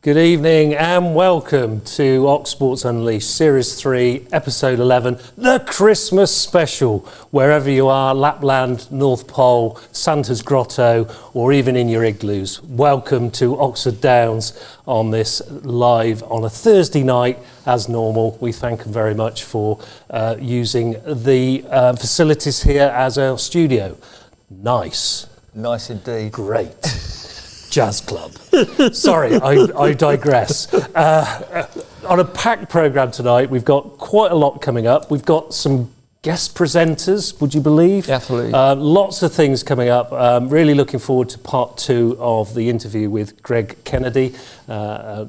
Good evening and welcome to Ox Sports Unleashed, Series 3, Episode 11, the Christmas special. Wherever you are, Lapland, North Pole, Santa's Grotto, or even in your igloos, welcome to Oxford Downs on this live on a Thursday night. As normal, we thank them very much for using the facilities here as our studio. Nice. Nice indeed. Great. Jazz club. Sorry, I digress. On a packed programme tonight, we've got quite a lot coming up. We've got some guest presenters, would you believe? Absolutely. Lots of things coming up. Really looking forward to part 2 of the interview with Greg Kennedy.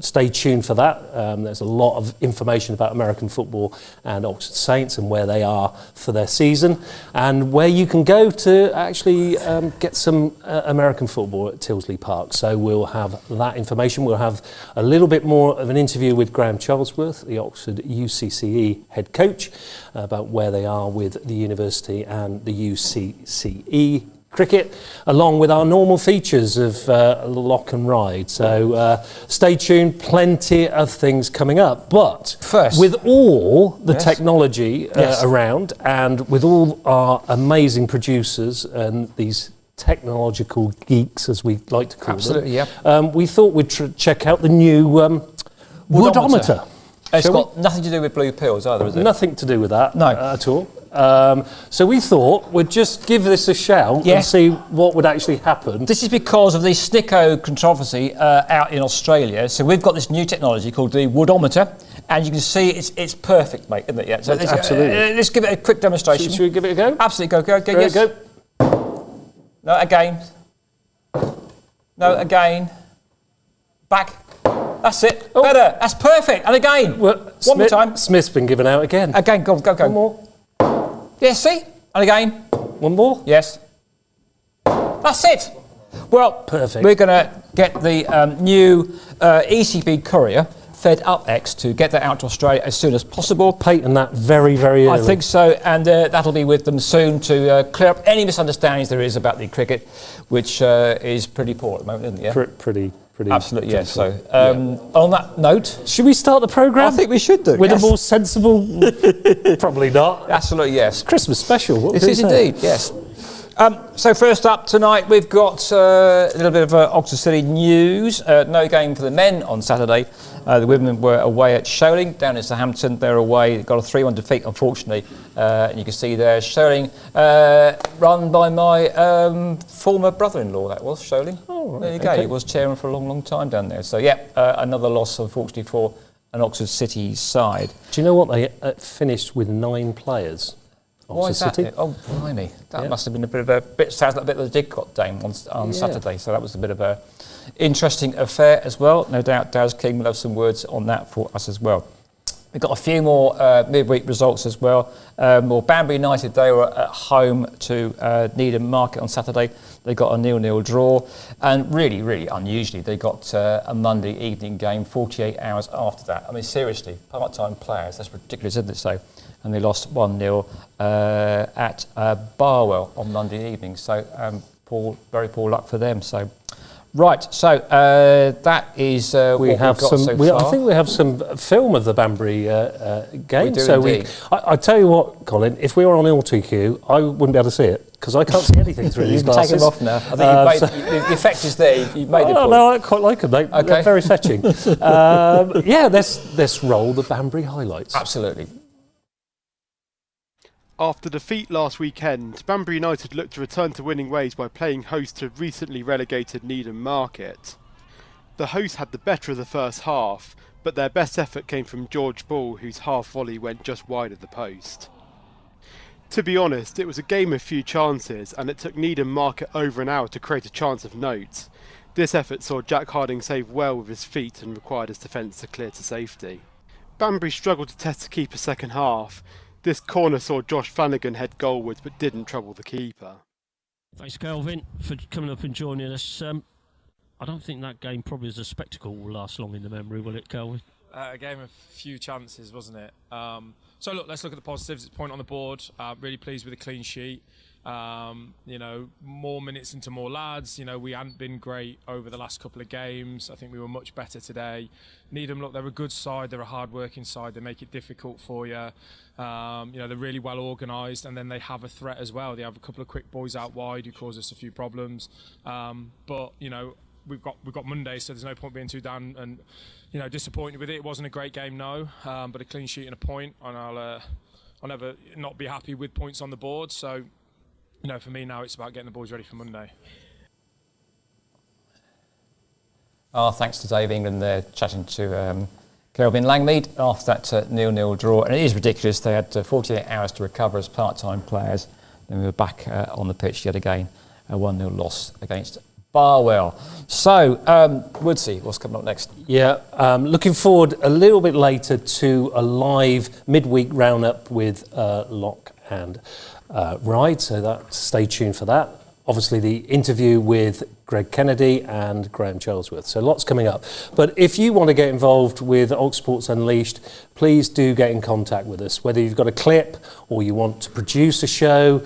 Stay tuned for that. There's a lot of information about American football and Oxford Saints and where they are for their season and where you can go to actually get some American football at Tilsley Park. So we'll have that information. We'll have a little bit more of an interview with Graham Charlesworth, the Oxford UCCE head coach, about where they are with the university and the UCCE cricket, along with our normal features of Lock and Ryde. So stay tuned, plenty of things coming up. But first, with all the technology around and with all our amazing producers and these technological geeks, as we like to call them, we thought we'd check out the new woodometer. It's got nothing to do with blue pills either, is it? Nothing to do with that at all. So we thought we'd just give this a shout and see what would actually happen. This is because of the Snicko controversy out in Australia. So we've got this new technology called the woodometer, and you can see it's perfect, mate, isn't it? Yeah. So absolutely. Let's give it a quick demonstration. Should we give it a go? Absolutely. Go. Yes. Go. No, again. No, again. Back. That's it. Oh. Better. That's perfect. And again. Well, one more time. Smith's been given out again. Again. Go. One more. Yes, see? And again. One more. Yes. That's it. Well, perfect. We're going to get the new ECB courier fed up X to get that out to Australia as soon as possible. Patent that very, very early. I think so, and that'll be with them soon to clear up any misunderstandings there is about the cricket, which is pretty poor at the moment, isn't it? Yeah? Pretty. Absolutely, yes. So, on that note, should we start the programme? I think we should do. With a more sensible. Probably not. Absolutely, yes. Christmas special. It is indeed, yes. So first up tonight, we've got a little bit of Oxford City news. No game for the men on Saturday. The women were away at Sholing down in Southampton. They're away, got a 3-1 defeat, unfortunately. And you can see there Sholing, run by my former brother-in-law, that was, Sholing. Oh, right, there you go. He was chairman for a long, long time down there. So, another loss, unfortunately, for an Oxford City side. Do you know what? They finished with 9 players. Why is that? City. Oh, blimey. That must have been a bit of a sounds like a bit of the Didcot game on Saturday. So that was a bit of a interesting affair as well. No doubt Darryl King will have some words on that for us as well. We've got a few more midweek results as well. Banbury United, they were at home to Needham Market on Saturday. They got a 0-0 draw. And really, really unusually, they got a Monday evening game 48 hours after that. I mean, seriously, part-time players, that's ridiculous, isn't it? So, and they lost 1-0 at Barwell on Monday evening. So, very poor luck for them. So, right, so that is what we've got so far. I think we have some film of the Banbury game. We do indeed. I tell you what, Colin, if we were on LTQ, I wouldn't be able to see it because I can't see anything through these glasses. You can take them off now. I think the effect is there. You've made the point. No, I quite like them. They're very fetching. Let's roll the Banbury highlights. Absolutely. After defeat last weekend, Banbury United looked to return to winning ways by playing host to recently relegated Needham Market. The hosts had the better of the first half, but their best effort came from George Ball, whose half volley went just wide of the post. To be honest, it was a game of few chances, and it took Needham Market over an hour to create a chance of note. This effort saw Jack Harding save well with his feet and required his defence to clear to safety. Banbury struggled to test the keeper second half. This corner saw Josh Flanagan head goalwards but didn't trouble the keeper. Thanks, Kelvin, for coming up and joining us. I don't think that game probably as a spectacle will last long in the memory, will it, Kelvin? A game of few chances, wasn't it? So look, let's look at the positives. It's a point on the board. Really pleased with the clean sheet. More minutes into more lads. We hadn't been great over the last couple of games. I think we were much better today. Needham, look, they're a good side. They're a hard-working side. They make it difficult for you. They're really well organised, and then they have a threat as well. They have a couple of quick boys out wide who cause us a few problems. But we've got Monday, so there's no point being too down and disappointed with it. It wasn't a great game, no, but a clean sheet and a point, and I'll never not be happy with points on the board. So. For me now, it's about getting the boys ready for Monday. Thanks to Dave England there, chatting to Kelvin Langmead after that 0-0 draw. And it is ridiculous. They had 48 hours to recover as part-time players. Then we were back on the pitch yet again. A 1-0 loss against Barwell. So, Woodsy, what's coming up next? Yeah, looking forward a little bit later to a live midweek roundup with Lock and Ryde, so stay tuned for that. Obviously the interview with Greg Kennedy and Graham Charlesworth, so lots coming up. But if you want to get involved with Oxsports Unleashed, please do get in contact with us, whether you've got a clip or you want to produce a show,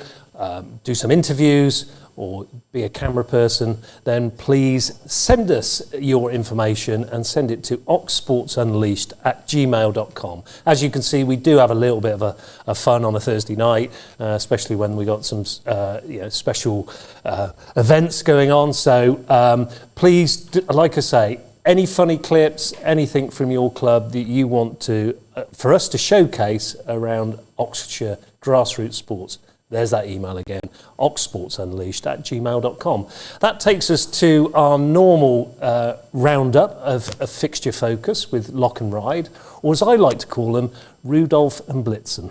do some interviews or be a camera person, then please send us your information and send it to oxsportsunleashed@gmail.com. As you can see, we do have a little bit of a fun on a Thursday night, especially when we got some special events going on. So please, like I say, any funny clips, anything from your club that you want to for us to showcase around Oxfordshire grassroots sports. There's that email again, oxsportsunleashed@gmail.com. That takes us to our normal roundup of fixture focus with Lock and Ryde, or as I like to call them, Rudolph and Blitzen.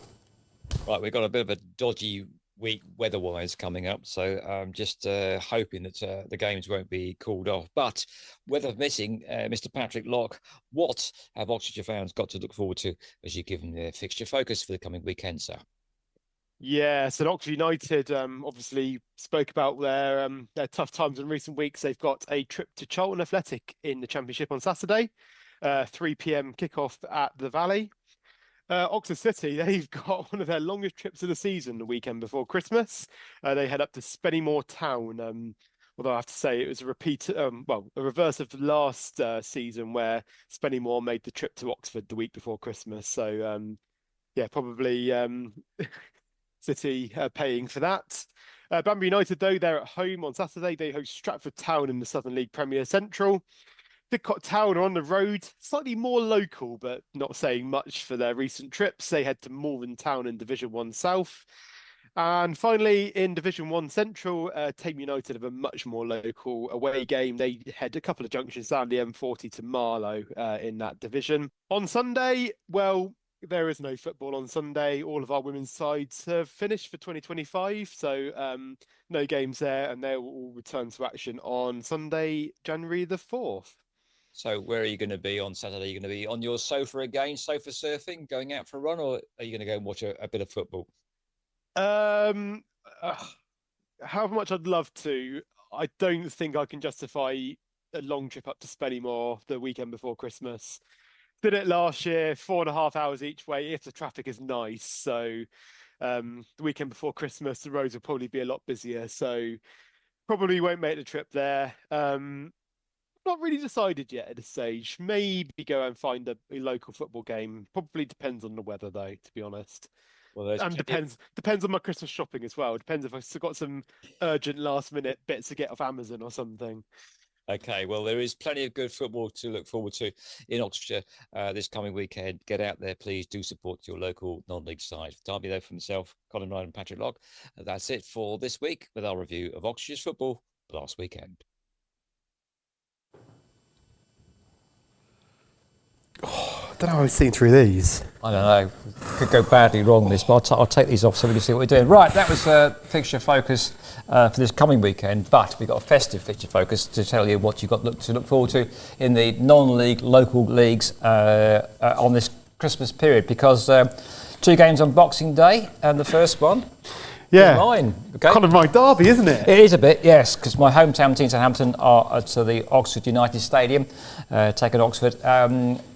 Right, we've got a bit of a dodgy week weather-wise coming up, so I'm just hoping that the games won't be called off. But weather permitting, Mr. Patrick Lock, what have Oxfordshire fans got to look forward to as you give them their fixture focus for the coming weekend, sir? Yeah, so Oxford United obviously spoke about their tough times in recent weeks. They've got a trip to Charlton Athletic in the Championship on Saturday, 3 p.m. kickoff at the Valley. Oxford City, they've got one of their longest trips of the season the weekend before Christmas. They head up to Spennymoor Town, although I have to say it was a reverse of the last season where Spennymoor made the trip to Oxford the week before Christmas. So, probably... City paying for that. Banbury United, though, they're at home on Saturday. They host Stratford Town in the Southern League Premier Central. Didcot Town are on the road, slightly more local, but not saying much for their recent trips. They head to Malvern Town in Division 1 South. And finally, in Division 1 Central, Tame United have a much more local away game. They head a couple of junctions down the M40 to Marlow in that division. On Sunday, well, there is no football on Sunday. All of our women's sides have finished for 2025, so no games there, and they will all return to action on Sunday, January the 4th. So where are you going to be on Saturday? Are you going to be on your sofa again, sofa surfing, going out for a run, or are you going to go and watch a bit of football? How much I'd love to, I don't think I can justify a long trip up to Spennymoor the weekend before Christmas. Did it last year, 4.5 hours each way if the traffic is nice. So the weekend before Christmas, the roads will probably be a lot busier. So probably won't make the trip there. Not really decided yet at this stage. Maybe go and find a local football game. Probably depends on the weather, though, to be honest. Well, and depends on my Christmas shopping as well. Depends if I've got some urgent last-minute bits to get off Amazon or something. Okay, well, there is plenty of good football to look forward to in Oxfordshire this coming weekend. Get out there, please. Do support your local non-league side. Darby, though, for myself, Colin Ryde and Patrick Lock. That's it for this week with our review of Oxfordshire's football last weekend. I don't know how I've seen through these. I don't know. Could go badly wrong this, but I'll take these off so we can see what we're doing. Right, that was fixture focus for this coming weekend, but we've got a festive fixture focus to tell you what you've got to look forward to in the non-league local leagues on this Christmas period, because 2 games on Boxing Day, and the first one is mine. Okay? Kind of my derby, isn't it? It is a bit, yes, because my hometown team, Southampton, are at the Oxford United Stadium, taking Oxford.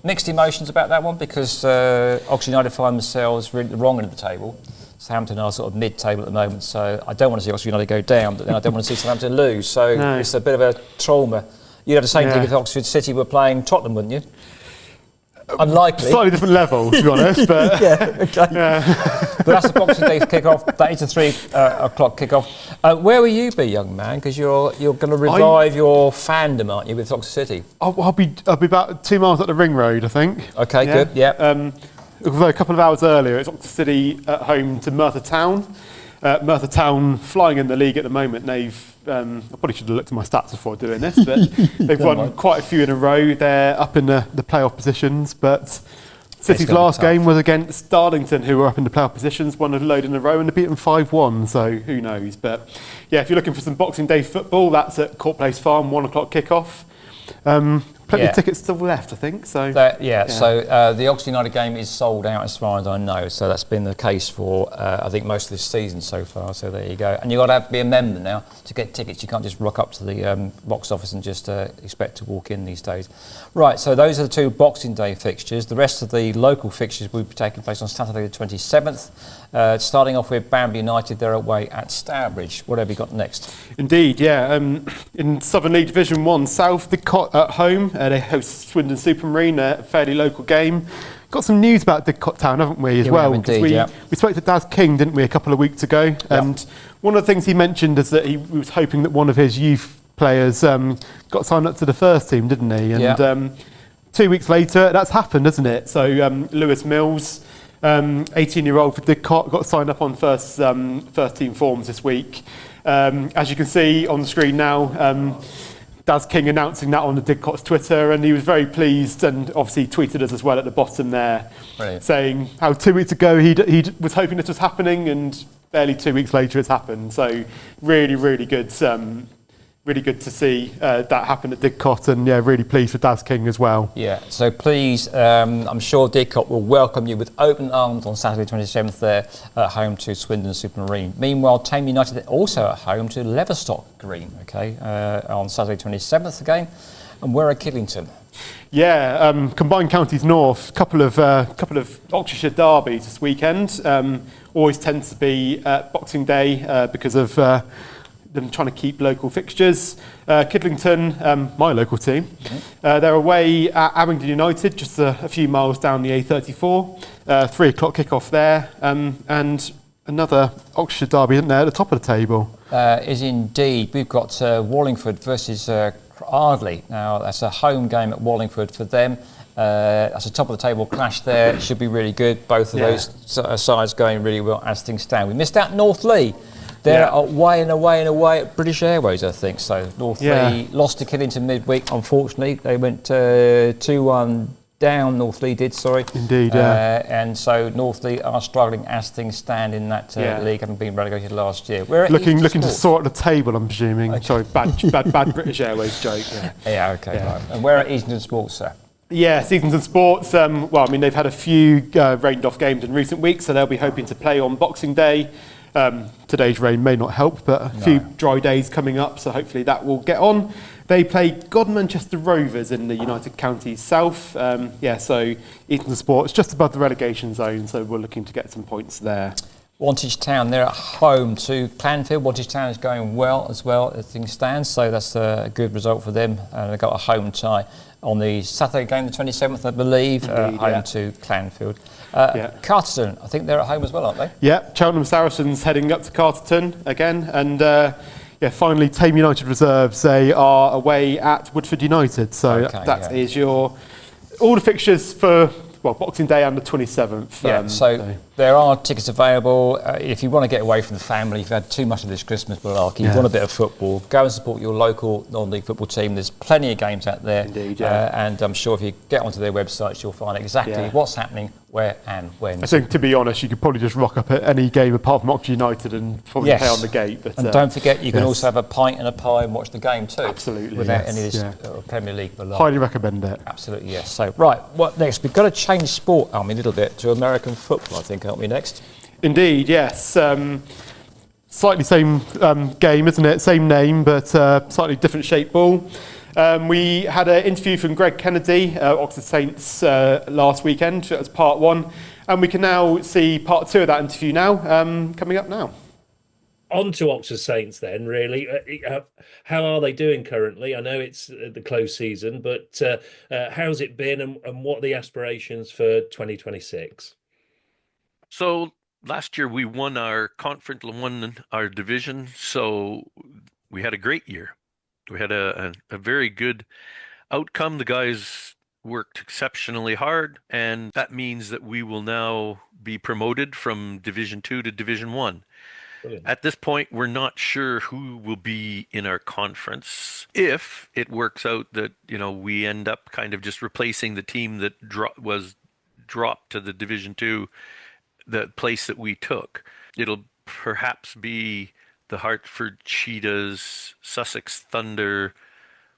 Mixed emotions about that one, because Oxford United find themselves really at the wrong end of the table. Southampton are sort of mid-table at the moment, so I don't want to see Oxford United go down, but then I don't want to see Southampton lose. So it's a bit of a trauma. You'd have the same thing if Oxford City were playing Tottenham, wouldn't you? Unlikely. Slightly different level, to be honest. But But that's the Boxing Day kick-off. That is a 3 o'clock kick-off. Where will you be, young man? Because you're going to revive your fandom, aren't you, with Oxford City? I'll be about 2 miles up the Ring Road, I think. Okay, good. Yeah. Although a couple of hours earlier, it's Oxford City at home to Merthyr Town. Merthyr Town flying in the league at the moment. They've I probably should have looked at my stats before doing this, but they've won quite a few in a row. They're up in the playoff positions, but City's last game was against Darlington, who were up in the playoff positions, won a load in a row, and they beat them 5-1, so who knows. But yeah, if you're looking for some Boxing Day football, that's at Court Place Farm, 1 o'clock kick-off. Plenty of tickets still left, I think. So So the Oxford United game is sold out as far as I know. So that's been the case for I think most of this season so far. So there you go. And you've got to be a member now to get tickets. You can't just rock up to the box office and just expect to walk in these days. Right. So those are the 2 Boxing Day fixtures. The rest of the local fixtures will be taking place on Saturday the 27th. Starting off with Banbury United, they're away at Stourbridge. What have you got next? Indeed, yeah. In Southern League Division 1 South, Didcot at home. They host Swindon Supermarine, a fairly local game. Got some news about Didcot Town, haven't we, as well? Indeed, we spoke to Daz King, didn't we, a couple of weeks ago? And one of the things he mentioned is that he was hoping that one of his youth players got signed up to the first team, didn't he? And 2 weeks later, that's happened, hasn't it? So Lewis Mills, 18-year-old for Didcot, got signed up on first team forms this week. As you can see on the screen now, Daz King announcing that on the Didcot's Twitter, and he was very pleased, and obviously tweeted us as well at the bottom there, saying how 2 weeks ago he was hoping this was happening, and barely 2 weeks later it's happened. So really good. Really good to see that happen at Didcot, and really pleased with Daz King as well. Yeah, so please, I'm sure Didcot will welcome you with open arms on Saturday 27th there at home to Swindon Supermarine. Meanwhile, Tame United also at home to Leverstock Green, on Saturday 27th again. And we're at Kidlington. Yeah, Combined Counties North, couple of Oxfordshire derbies this weekend. Always tends to be Boxing Day because of them trying to keep local fixtures. Kidlington, my local team, they're away at Abingdon United, just a few miles down the A34. 3 o'clock kick-off there, and another Oxfordshire derby, isn't there, at the top of the table? Is indeed. We've got Wallingford versus Ardley. Now, that's a home game at Wallingford for them. That's a top of the table clash there. It should be really good. Both of those sides going really well as things stand. We missed out North Lee. They're away at British Airways, I think. So North Lee lost to Kidlington midweek, unfortunately. They went 2-1 down, North Lee did, sorry. Indeed, and so North Lee are struggling as things stand in that league, having been relegated last year. We're looking to sort the table, I'm presuming. Okay. Sorry, bad British Airways joke. Right. And we're at Easington Sports, sir. Yeah, Easington Sports, they've had a few rained off games in recent weeks, so they'll be hoping to play on Boxing Day. Today's rain may not help, but a few dry days coming up, so hopefully that will get on. They play Godmanchester Rovers in the United Counties South. So Easington Sports just above the relegation zone, so we're looking to get some points there. Wantage Town, they're at home to Clanfield. Wantage Town is going well as things stand, so that's a good result for them. They've got a home tie on the Saturday game, the 27th, I believe, home to Clanfield. Carterton, I think they're at home as well, aren't they? Yeah, Cheltenham Saracens heading up to Carterton again, and finally Tame United Reserves, they are away at Woodford United, so that is all the fixtures for Boxing Day and the 27th. So there are tickets available. If you want to get away from the family, if you've had too much of this Christmas malarkey, you want a bit of football, go and support your local non-league football team. There's plenty of games out there. Indeed, and I'm sure if you get onto their websites, you'll find exactly what's happening, where and when. I think, to be honest, you could probably just rock up at any game apart from Oxford United and probably pay on the gate. But, and don't forget, you can also have a pint and a pie and watch the game too. Absolutely. Without any of this Premier League malarkey. Highly recommend it. Absolutely, yes. So, right, what next? We've got to change sport, aren't we, a little bit, to American football, I think, aren't we, next? Indeed, yes. Slightly same game, isn't it? Same name, but slightly different shaped ball. We had an interview from Greg Kennedy, Oxford Saints, last weekend. That was part one. And we can now see part 2 of that interview now, coming up now. On to Oxford Saints then, really. How are they doing currently? I know it's the close season, but how's it been, and what are the aspirations for 2026? So last year we won our conference, won our division, so we had a great year. We had a very good outcome. The guys worked exceptionally hard, and that means that we will now be promoted from Division 2 to Division 1. Brilliant. At this point, we're not sure who will be in our conference. If it works out that, we end up kind of just replacing the team that was dropped to the Division 2, the place that we took, it'll perhaps be the Hartford Cheetahs, Sussex Thunder,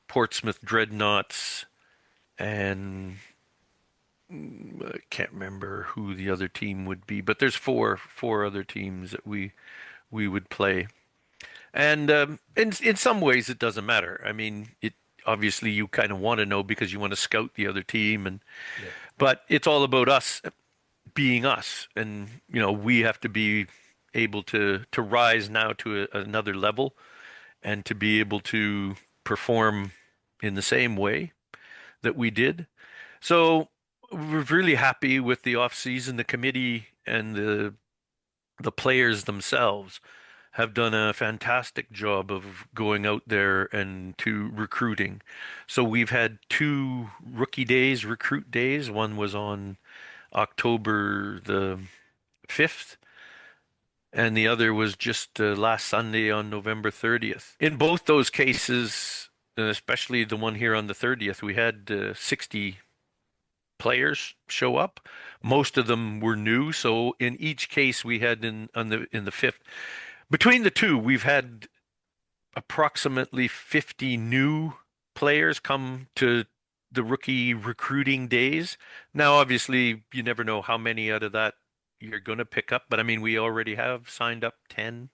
Portsmouth Dreadnoughts, and I can't remember who the other team would be, but there's four other teams that we would play. And in some ways it doesn't matter. I mean, it obviously you kind of want to know because you want to scout the other team, but it's all about us being us, and we have to be able to rise now to another level and to be able to perform in the same way that we did. So we're really happy with the off season. The committee and the players themselves have done a fantastic job of going out there and to recruiting. So we've had 2 rookie days, recruit days. One was on October the 5th, and the other was just last Sunday on November 30th. In both those cases, especially the one here on the 30th, we had 60 players show up. Most of them were new, so in each case we had in the 5th, between the two, we've had approximately 50 new players come to the rookie recruiting days. Now, obviously, you never know how many out of that you're going to pick up, but I mean, we already have signed up 10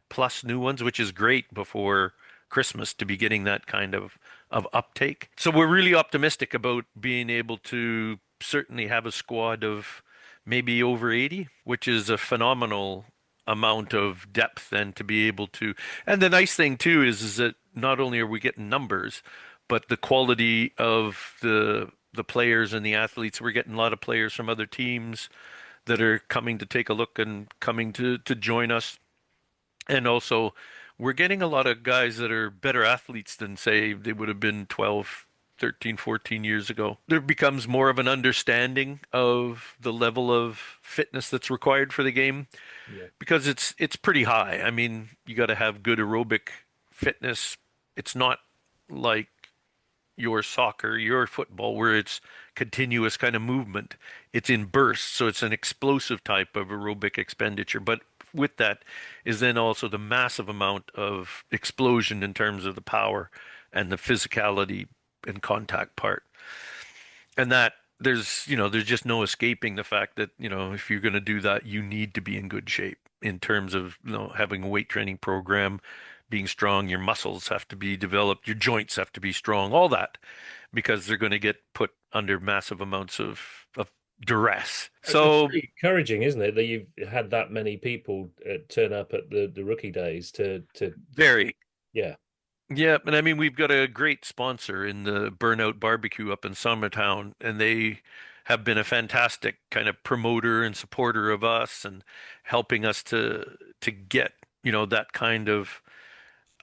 plus new ones, which is great before Christmas to be getting that kind of uptake. So we're really optimistic about being able to certainly have a squad of maybe over 80, which is a phenomenal amount of depth, and to be able to, and the nice thing too is that not only are we getting numbers, but the quality of the players and the athletes. We're getting a lot of players from other teams that are coming to take a look and coming to join us. And also we're getting a lot of guys that are better athletes than, say, they would have been 12, 13, 14 years ago. There becomes more of an understanding of the level of fitness that's required for the game, because it's pretty high. I mean, you got to have good aerobic fitness. It's not like your soccer, your football, where it's continuous kind of movement. It's in bursts, so it's an explosive type of aerobic expenditure. But with that is then also the massive amount of explosion in terms of the power and the physicality and contact part. And that there's just no escaping the fact that, if you're going to do that, you need to be in good shape in terms of, having a weight training program, being strong, your muscles have to be developed, your joints have to be strong, all that, because they're going to get put under massive amounts of duress. So it's encouraging, isn't it, that you've had that many people turn up at the rookie days to very. Yeah. Yeah, and I mean, we've got a great sponsor in the Burnout Barbecue up in Summertown, and they have been a fantastic kind of promoter and supporter of us and helping us to get, that kind of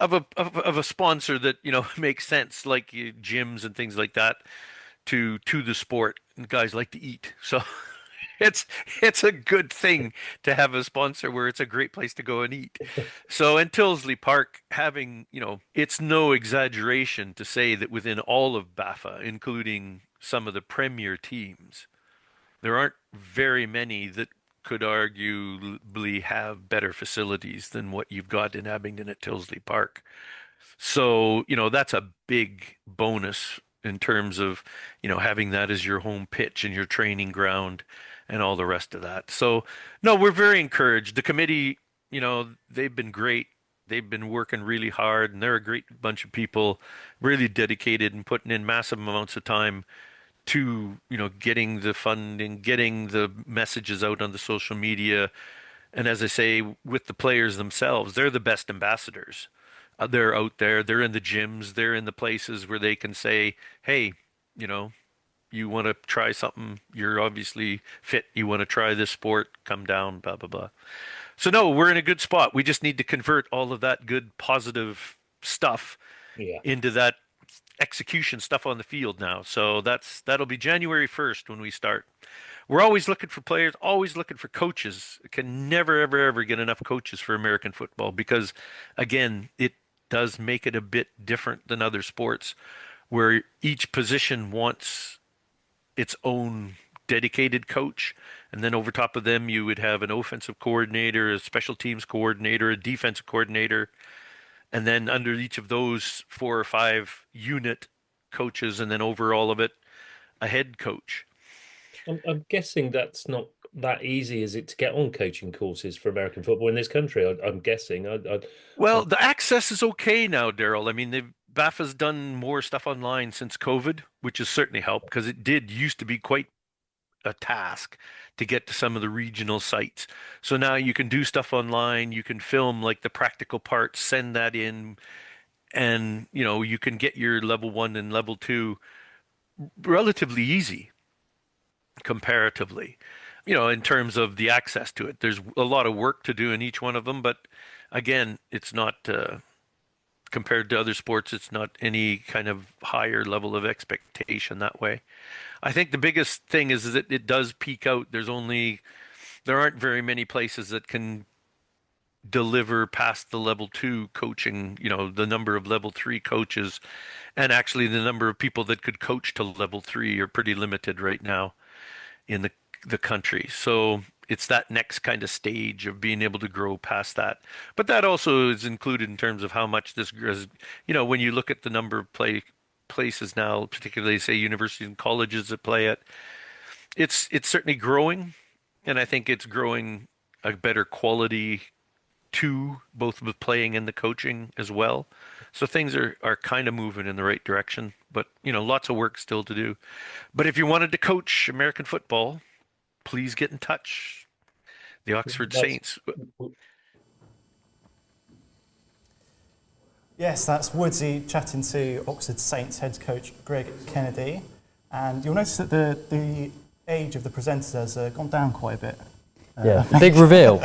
a sponsor that, makes sense, like gyms and things like that to the sport. And guys like to eat. So it's a good thing to have a sponsor where it's a great place to go and eat. So in Tilsley Park, having, it's no exaggeration to say that within all of BAFA, including some of the premier teams, there aren't very many that could arguably have better facilities than what you've got in Abingdon at Tilsley Park. So, that's a big bonus in terms of, having that as your home pitch and your training ground and all the rest of that. So, no, we're very encouraged. The committee, they've been great. They've been working really hard, and they're a great bunch of people, really dedicated and putting in massive amounts of time to, getting the funding, getting the messages out on the social media. And as I say, with the players themselves, they're the best ambassadors. They're out there, they're in the gyms, they're in the places where they can say, hey, you want to try something, you're obviously fit, you want to try this sport, come down, blah, blah, blah. So no, we're in a good spot. We just need to convert all of that good, positive stuff into that execution stuff on the field now. So that'll be January 1st when we start. We're always looking for players, always looking for coaches. Can never, ever, ever get enough coaches for American football because, again, it does make it a bit different than other sports where each position wants its own dedicated coach. And then over top of them, you would have an offensive coordinator, a special teams coordinator, a defensive coordinator. And then under each of those 4 or 5 unit coaches, and then over all of it, a head coach. I'm guessing that's not that easy, is it, to get on coaching courses for American football in this country? I'm guessing. Well, the access is okay now, Darryl. I mean, BAFA's done more stuff online since COVID, which has certainly helped because it used to be quite a task to get to some of the regional sites. So now you can do stuff online, you can film like the practical parts, send that in, and you can get your level 1 and level 2 relatively easy comparatively, in terms of the access to it. There's a lot of work to do in each one of them, but again, it's not compared to other sports, it's not any kind of higher level of expectation that way. I think the biggest thing is that it does peak out. There aren't very many places that can deliver past the level 2 coaching, the number of level 3 coaches, and actually the number of people that could coach to level 3 are pretty limited right now in the country. So it's that next kind of stage of being able to grow past that. But that also is included in terms of how much this grows. When you look at the number of places now, particularly say universities and colleges that play it, it's certainly growing, and I think it's growing a better quality too, both with playing and the coaching as well. So things are kind of moving in the right direction, but lots of work still to do. But if you wanted to coach American football, please get in touch. The Oxford Saints. Yes, that's Woodsy chatting to Oxford Saints head coach Greg Kennedy. And you'll notice that the age of the presenters has gone down quite a bit. Yeah, big reveal.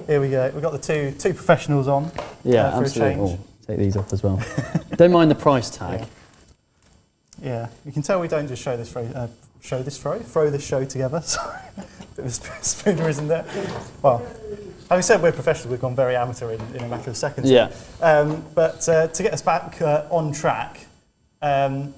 Here we go. We've got the two professionals on. Yeah, for absolutely. a change. Take these off as well. Don't mind the price tag. Yeah, you can tell we don't just throw this show together. Sorry, bit of spoonerism there. Well, having said we're professionals, we've gone very amateur in a matter of seconds. Yeah. But to get us back on track, again,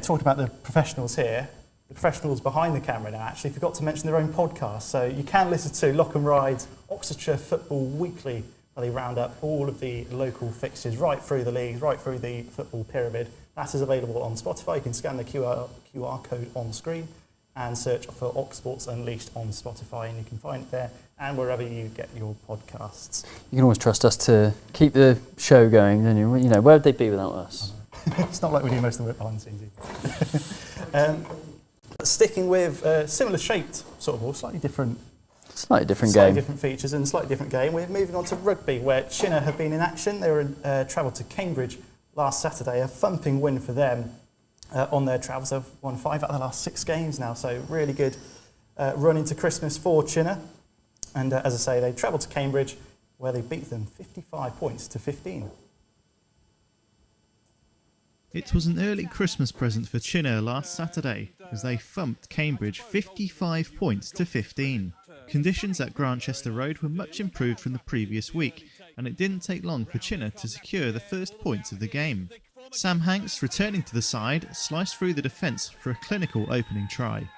talking about the professionals here, the professionals behind the camera now actually forgot to mention their own podcast. So you can listen to Lock Ryde's Oxfordshire Football Weekly, where they round up all of the local fixtures right through the leagues, right through the football pyramid. That is available on Spotify. You can scan the QR code on screen and search for Oxsports Unleashed on Spotify, and you can find it there and wherever you get your podcasts. You can always trust us to keep the show going, don't you? Where would they be without us? It's not like we do most of the work behind the scenes. Sticking with similar shaped, sort of, or slightly different game. Different features and slightly different game. We're moving on to rugby, where Chinnor have been in action. They were travelled to Cambridge last Saturday, a thumping win for them on their travels. They've won 5 out of the last 6 games now, so really good run into Christmas for Chinnor. And as I say, they travelled to Cambridge, where they beat them 55 points to 15. It was an early Christmas present for Chinnor last Saturday, as they thumped Cambridge 55 points to 15. Conditions at Grantchester Road were much improved from the previous week, and it didn't take long for Chinnor to secure the first points of the game. Sam Hanks, returning to the side, sliced through the defence for a clinical opening try.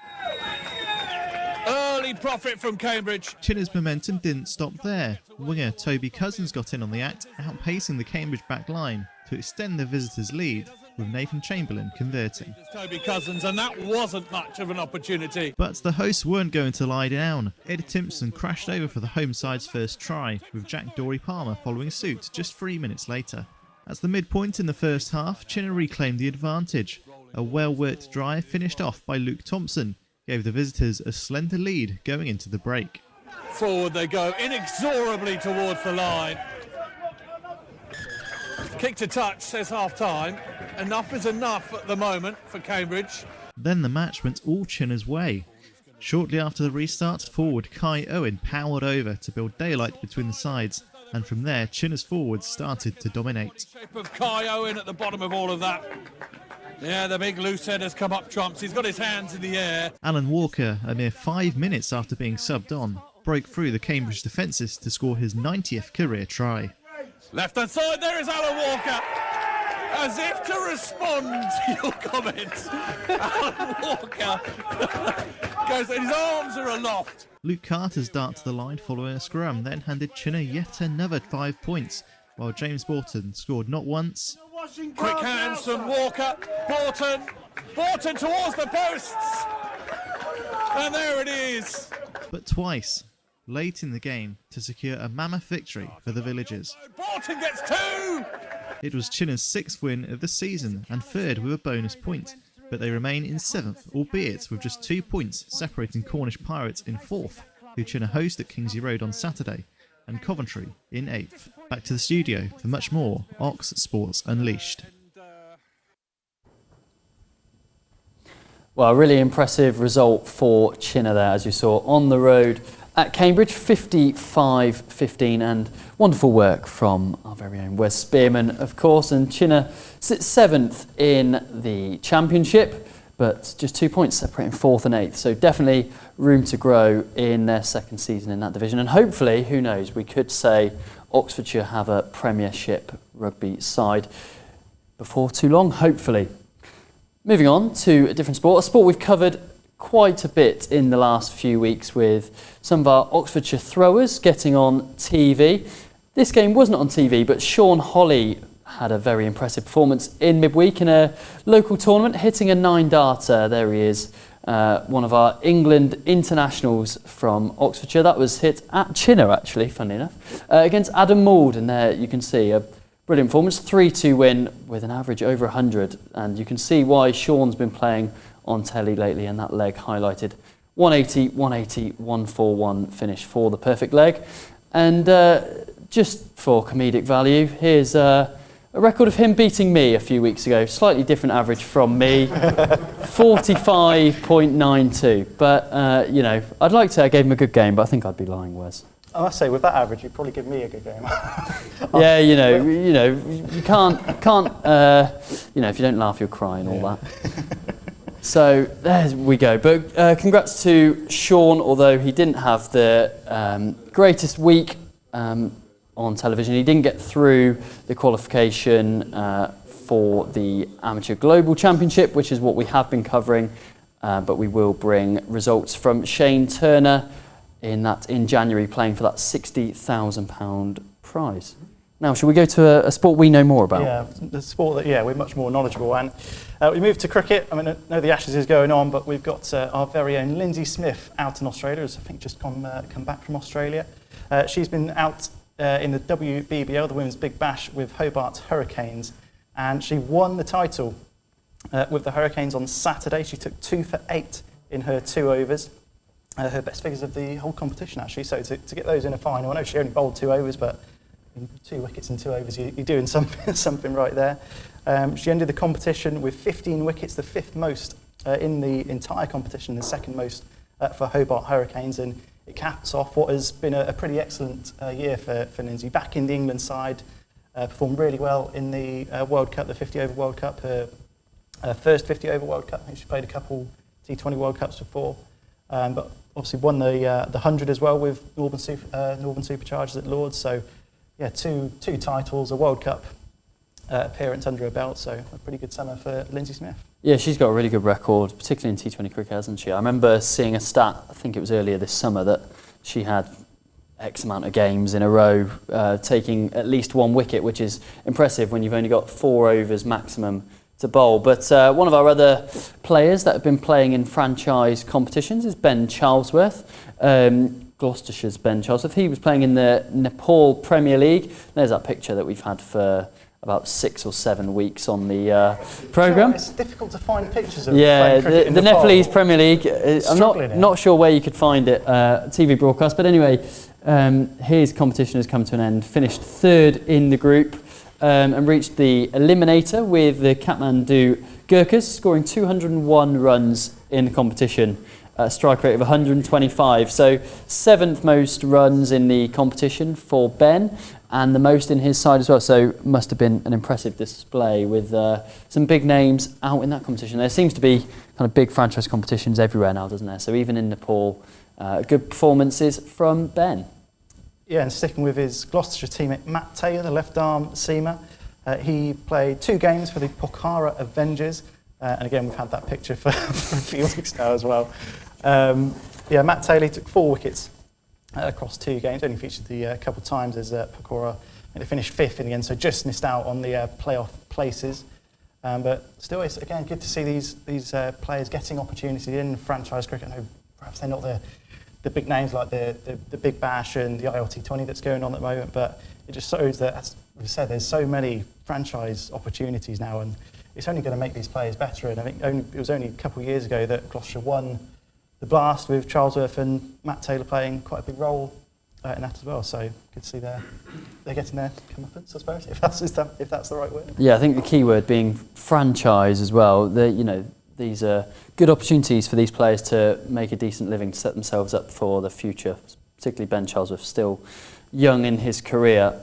Early profit from Cambridge. Chinnor's momentum didn't stop there. Winger Toby Cousins got in on the act, outpacing the Cambridge back line to extend the visitors' lead, with Nathan Chamberlain converting. Toby Cousins, and that wasn't much of an opportunity. But the hosts weren't going to lie down. Ed Timpson crashed over for the home side's first try, with Jack Dory-Palmer following suit just 3 minutes later. At the midpoint in the first half, Chinnor reclaimed the advantage. A well-worked drive finished off by Luke Thompson gave the visitors a slender lead going into the break. Forward they go, inexorably towards the line. Kick to touch, says half-time. Enough is enough at the moment for Cambridge. Then the match went all Chinnor's way. Shortly after the restart, forward Kai Owen powered over to build daylight between the sides, and from there Chinnor's forwards started to dominate. Shape of Kai Owen at the bottom of all of that. Yeah, the big loose head has come up trumps. He's got his hands in the air. Alan Walker, a mere 5 minutes after being subbed on, broke through the Cambridge defences to score his 90th career try. Left hand side, there is Alan Walker. As if to respond to your comments, Alan Walker goes, his arms are aloft. Luke Carter's dart to the line following a scrum then handed Chinnor yet another 5 points, while James Borton scored not once. Quick hands from Walker, Borton towards the posts, and there it is. But twice, late in the game, to secure a mammoth victory for the villagers. Borton gets 2! It was Chinnor's 6th win of the season and 3rd with a bonus point, but they remain in 7th, albeit with just 2 points separating Cornish Pirates in 4th, who Chinnor host at Kingsley Road on Saturday, and Coventry in 8th. Back to the studio for much more Ox Sports Unleashed. Well, a really impressive result for Chinnor there, as you saw, on the road at Cambridge, 55-15, and wonderful work from our very own Wes Spearman, of course, and Chinnor sits 7th in the championship, but just 2 points separating 4th and 8th, so definitely room to grow in their 2nd season in that division, and hopefully, who knows, we could say Oxfordshire have a Premiership rugby side before too long, hopefully. Moving on to a different sport, a sport we've covered quite a bit in the last few weeks with some of our Oxfordshire throwers getting on TV. This game wasn't on TV, but Sean Holly had a very impressive performance in midweek in a local tournament, hitting a 9-darter. There he is, one of our England internationals from Oxfordshire. That was hit at Chinnor, actually, funnily enough, against Adam Mould. And there you can see a brilliant performance, 3-2 win with an average over 100. And you can see why Sean's been playing on telly lately, and that leg highlighted 180, 180, 141 finish for the perfect leg. And just for comedic value, here's a record of him beating me a few weeks ago. Slightly different average from me, 45.92. But, you know, I'd like to say I gave him a good game, but I think I'd be lying, Wes. I must say, with that average, you'd probably give me a good game. Yeah, you can't, you know, if you don't laugh, you'll cry and all that. So there we go. But congrats to Sean, although he didn't have the greatest week on television. He didn't get through the qualification for the Amateur Global Championship, which is what we have been covering. But we will bring results from Shane Turner in January, playing for that £60,000 prize. Now, shall we go to a sport we know more about? Yeah, the sport that, we're much more knowledgeable. And we moved to cricket. I mean, I know the Ashes is going on, but we've got our very own Lindsay Smith out in Australia, who's I think just come back from Australia. She's been out in the WBBL, the Women's Big Bash, with Hobart Hurricanes, and she won the title with the Hurricanes on Saturday. She took 2 for 8 in her 2 overs. Her best figures of the whole competition, actually. So to get those in a final, I know she only bowled 2 overs, but 2 wickets in 2 overs, you're doing something right there. She ended the competition with 15 wickets, the 5th most in the entire competition, the 2nd most for Hobart Hurricanes, and it caps off what has been a pretty excellent year for Lindsay. Back in the England side, performed really well in the World Cup, the 50-over World Cup, her first 50-over World Cup. I think she played a couple T20 World Cups before, but obviously won the 100 as well with Northern Superchargers at Lords. So, yeah, two titles, a World Cup appearance under her belt. So a pretty good summer for Lindsay Smith. Yeah, she's got a really good record, particularly in T20 cricket, hasn't she? I remember seeing a stat, I think it was earlier this summer, that she had X amount of games in a row, taking at least 1 wicket, which is impressive when you've only got 4 overs maximum to bowl. But one of our other players that have been playing in franchise competitions is Ben Charlesworth, Gloucestershire's Ben Charlesworth. He was playing in the Nepal Premier League. There's that picture that we've had for about 6 or 7 weeks on the programme. It's difficult to find pictures of the Nepal. Nepalese Premier League. I'm not sure where you could find it, TV broadcast, but anyway, his competition has come to an end. Finished 3rd in the group and reached the eliminator with the Kathmandu Gurkhas, scoring 201 runs in the competition. Strike rate of 125, so 7th most runs in the competition for Ben, and the most in his side as well, so must have been an impressive display with some big names out in that competition. There seems to be kind of big franchise competitions everywhere now, doesn't there? So even in Nepal, good performances from Ben. Yeah, and sticking with his Gloucestershire teammate Matt Taylor, the left-arm seamer, he played 2 games for the Pokhara Avengers, and again we've had that picture for a few weeks now as well. Matt Taylor took 4 wickets across 2 games, only featured a couple of times as Pokhara. They finished 5th in the end, so just missed out on the playoff places. But still, it's again good to see these players getting opportunities in franchise cricket. I know perhaps they're not the big names like the Big Bash and the ILT20 that's going on at the moment, but it just shows that, as we said, there's so many franchise opportunities now, and it's only going to make these players better. And I think it was only a couple of years ago that Gloucestershire won the Blast with Charlesworth and Matt Taylor playing quite a big role in that as well. So good to see they're getting their comeuppance, I suppose, if that's the right word. Yeah, I think the key word being franchise as well. These are good opportunities for these players to make a decent living, to set themselves up for the future, particularly Ben Charlesworth, still young in his career.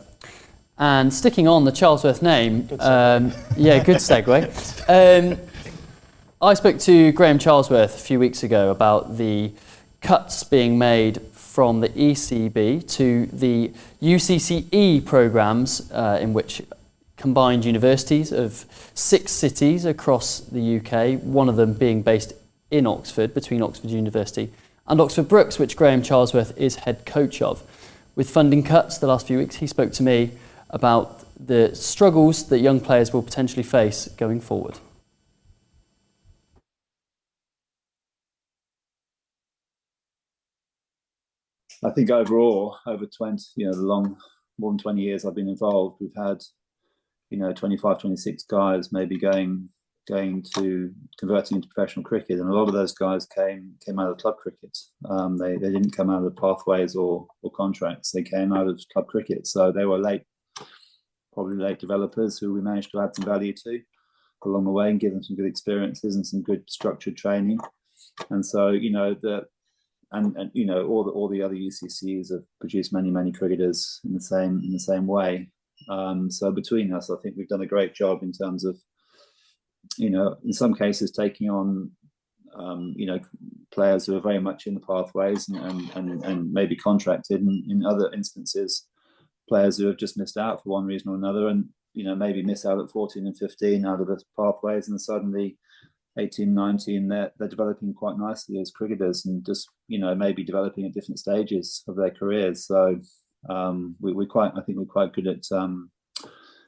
And sticking on the Charlesworth name, good segue. I spoke to Graham Charlesworth a few weeks ago about the cuts being made from the ECB to the UCCE programmes in which combined universities of 6 cities across the UK, one of them being based in Oxford, between Oxford University and Oxford Brookes, which Graham Charlesworth is head coach of. With funding cuts the last few weeks, he spoke to me about the struggles that young players will potentially face going forward. I think overall, over 20, more than 20 years I've been involved, we've had, 25, 26 guys maybe going to converting into professional cricket, and a lot of those guys came out of club cricket. They didn't come out of pathways or contracts. They came out of club cricket, so they were probably late developers who we managed to add some value to along the way and give them some good experiences and some good structured training. And so all the other UCCs have produced many cricketers in the same way. So between us, I think we've done a great job in terms of, in some cases taking on, players who are very much in the pathways and maybe contracted, and in other instances, players who have just missed out for one reason or another, and maybe miss out at 14 and 15 out of the pathways, and suddenly 18, 19, they're developing quite nicely as cricketers, and just maybe developing at different stages of their careers. So I think we're quite good at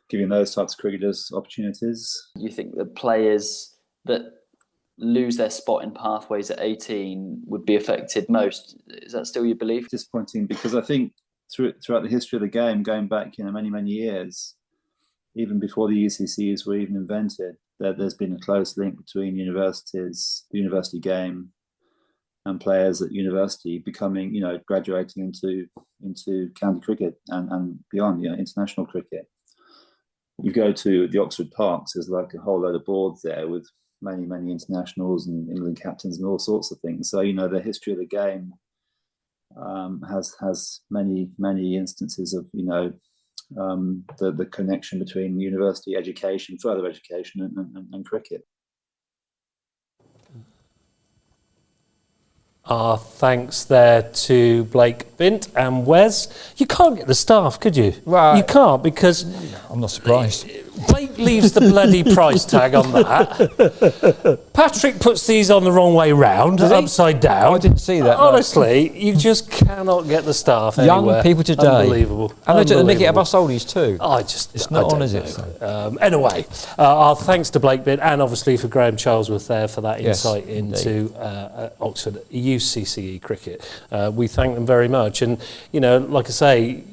giving those types of cricketers opportunities. You think the players that lose their spot in pathways at 18 would be affected most? Is that still your belief? Disappointing, because I think throughout the history of the game, going back many years, even before the UCCs were even invented, there's been a close link between universities, the university game, and players at university becoming, graduating into county cricket and beyond, international cricket. You go to the Oxford Parks, there's like a whole load of boards there with many internationals and England captains and all sorts of things. So, the history of the game has many instances of, the connection between university education, further education, and cricket. Our thanks there to Blake Bint and Wes. You can't get the staff, could you? Right. You can't, because I'm not surprised. Blake leaves the bloody price tag on that. Patrick puts these on the wrong way round, upside down. I didn't see that. Honestly, no. You just cannot get the staff anywhere. Young people today. Unbelievable. And they're taking the mickey out of our soldies too. It's not on, is it? Anyway, our thanks to Blake Bint, and obviously for Graham Charlesworth there for that insight into Oxford UCCE cricket. We thank them very much. And, like I say,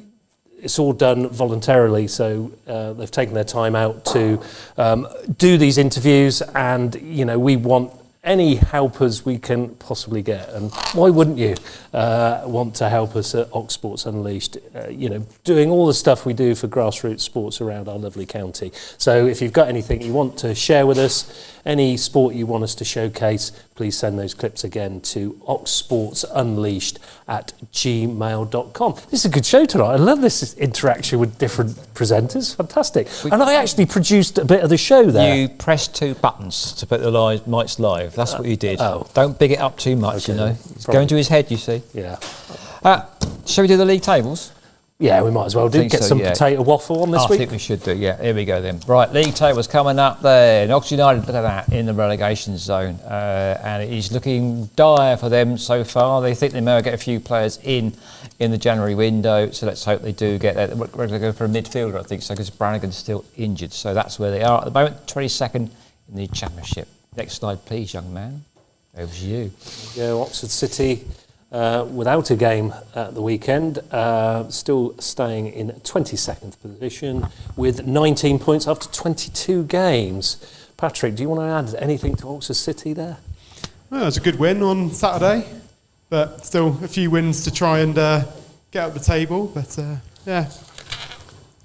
it's all done voluntarily, so they've taken their time out to do these interviews, and we want any helpers we can possibly get, and why wouldn't you want to help us at Oxsports Unleashed, doing all the stuff we do for grassroots sports around our lovely county. So if you've got anything you want to share with us, any sport you want us to showcase, please send those clips again to oxsportsunleashed@gmail.com. This is a good show tonight. I love this interaction with different presenters. Fantastic. And I actually produced a bit of the show there. You pressed 2 buttons to put the mics live. That's what you did. Don't big it up too much, It's going to his head, you see. Yeah. Shall we do the league tables? Yeah, we might as well do. Get some potato waffle on this week. I think we should do, yeah. Here we go then. Right, league tables coming up there. Oxford United, look at that, in the relegation zone. And it is looking dire for them so far. They think they may get a few players in the January window, so let's hope they do get that. We're going to go for a midfielder, I think, so because Brannigan's still injured. So that's where they are at the moment, 22nd in the Championship. Next slide, please, young man. Over to you. Yeah, Oxford City. Without a game at the weekend, still staying in 22nd position with 19 points after 22 games. Patrick, do you want to add anything to Oxford City there? Well, it was a good win on Saturday, but still a few wins to try and get up the table. But yeah,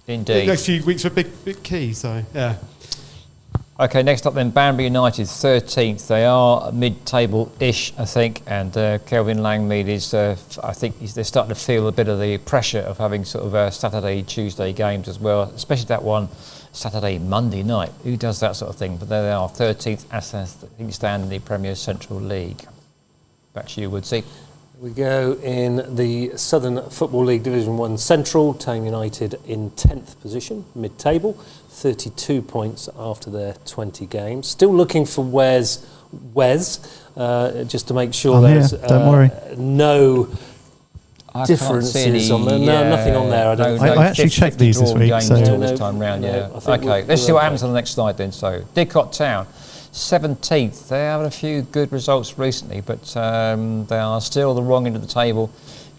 indeed, the next few weeks are a big key. So yeah. Okay, next up then, Banbury United, 13th. They are mid-table-ish, I think, and Kelvin Langmead is, I think they're starting to feel a bit of the pressure of having sort of Saturday, Tuesday games as well, especially that one Saturday, Monday night. Who does that sort of thing? But there they are, 13th as things stand in the Premier Central League. Back to you, Woodsy. We go in the Southern Football League Division 1 Central, Tame United in 10th position, mid-table, 32 points after their 20 games. Still looking for Wes, just to make sure there's don't worry. No differences on there. No, nothing on there. I actually checked these this week. So this time round, Okay, let's see what happens on the next slide then. So, Didcot Town. 17th. They have a few good results recently, but they are still the wrong end of the table.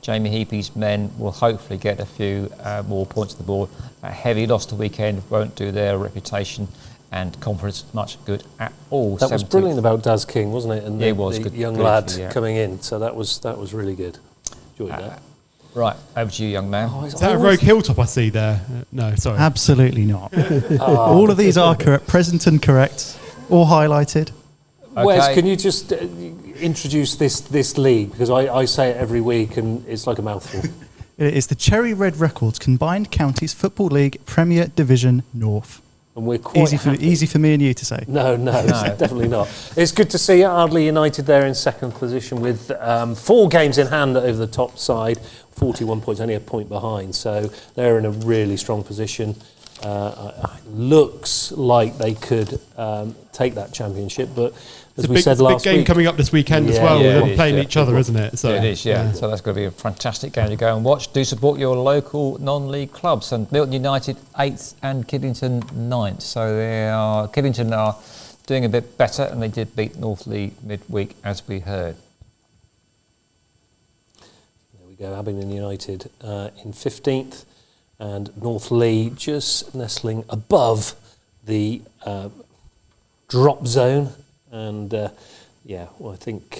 Jamie Heapy's men will hopefully get a few more points on the board. A heavy loss the weekend won't do their reputation and confidence much good at all. That 17th. Was brilliant about Daz King, wasn't it? And it was the good, young lad coming in, so that was really good. Enjoyed that. Right, over to you, young man. Is that a Rogue Hilltop I see there? No, sorry. Absolutely not. All of these are correct, present and correct. All highlighted. Okay. Wes, can you just introduce this league? Because I say it every week and it's like a mouthful. It is the Cherry Red Records Combined Counties Football League Premier Division North. And we're quite easy for me and you to say. No, definitely not. It's good to see Ardley United there in second position with 4 games in hand over the top side, 41 points, only a point behind. So they're in a really strong position. Looks like they could take that championship, but as we said last week, it's a big game coming up this weekend as well. They're playing each other, isn't it? So it is, So that's going to be a fantastic game to go and watch. Do support your local non-league clubs. And Milton United 8th and Kidlington 9th. So Kidlington are doing a bit better, and they did beat Northley midweek, as we heard. There we go. Abingdon United in 15th. And Northley just nestling above the drop zone. And I think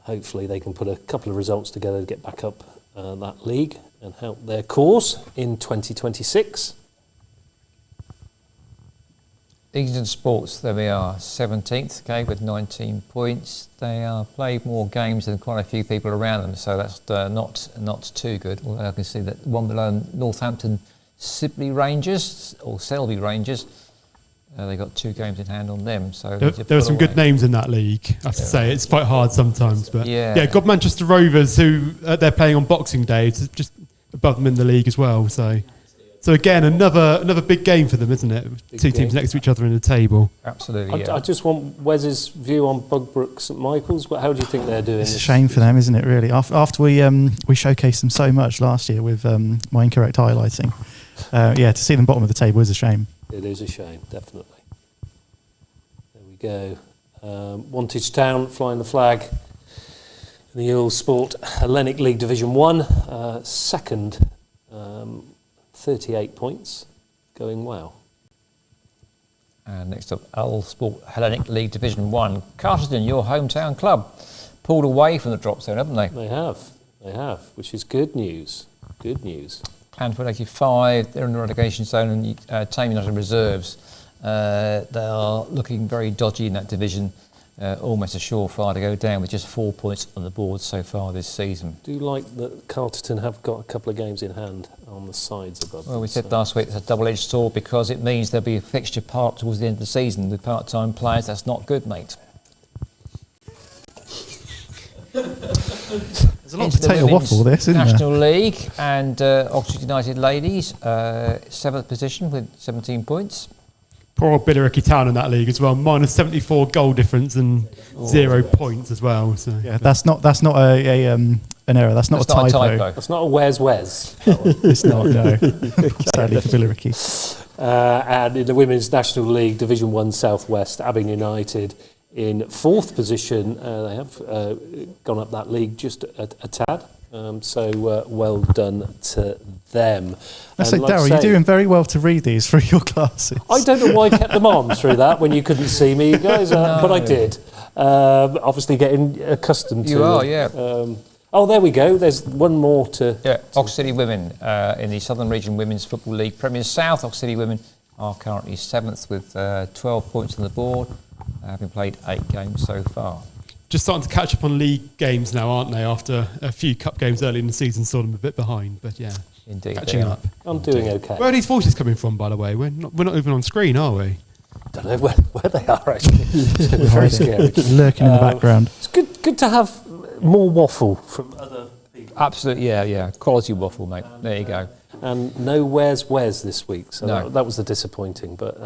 hopefully they can put a couple of results together to get back up that league and help their cause in 2026. Easington Sports, there we are, 17th, with 19 points. They played more games than quite a few people around them, so that's not too good. Although I can see that one below Northampton Selby Rangers. They got 2 games in hand on them. So there are some good names in that league. I have to say, it's quite hard sometimes, but got Manchester Rovers who they're playing on Boxing Day. It's just above them in the league as well. So again, another big game for them, isn't it? Big 2 teams next to each other in the table. Absolutely. I just want Wes's view on Bugbrook St Michael's. How do you think they're doing? It's a shame for them, isn't it? Really, after we showcased them so much last year with my incorrect highlighting. To see them bottom of the table is a shame. It is a shame, definitely. There we go. Wantage Town flying the flag in the Earl Sport Hellenic League Division 1, second 38 points, going well. And next up, Hull Sport Hellenic League Division 1. Carterton, your hometown club, pulled away from the drop zone, haven't they? They have, which is good news. Good news. Clanford 85, they're in the relegation zone, and Tame United reserves. They are looking very dodgy in that division. Almost a surefire to go down with just 4 points on the board so far this season. Do you like that Carterton have got a couple of games in hand on the sides above? Well, we said last week it's a double-edged sword because it means there'll be a fixture part towards the end of the season with part-time players. That's not good, mate. There's a lot of potato waffle this, isn't there? National League and Oxford United ladies, 7th position with 17 points. Poor old Billericay Town in that league as well, minus 74 goal difference and 0 points as well. So. Yeah, that's not an error. That's not a typo. That's not a Wes. It's not, no. Sadly for Billericay. And in the Women's National League, Division 1 South West, Aberdeen United in 4th position. They have gone up that league just a tad. So well done to them. I say, Darryl, you're doing very well to read these through your glasses. I don't know why I kept them on through that when you couldn't see me, guys, but I did. Obviously getting accustomed to it. You are, yeah. Oh, there we go. There's one more to... Yeah, Oxford City Women in the Southern Region Women's Football League Premier South. Oxford City Women are currently 7th with 12 points on the board, having played 8 games so far. Just starting to catch up on league games now, aren't they? After a few cup games early in the season, saw them a bit behind, but yeah, indeed, catching up. I'm doing okay. Where are these voices coming from, by the way? We're not even on screen, are we? Don't know where they are actually. It's very scary. Lurking in the background. It's good to have more waffle from other people. Absolutely, yeah. Quality waffle, mate. There you go. And no Wes this week, so no. that was the disappointing, but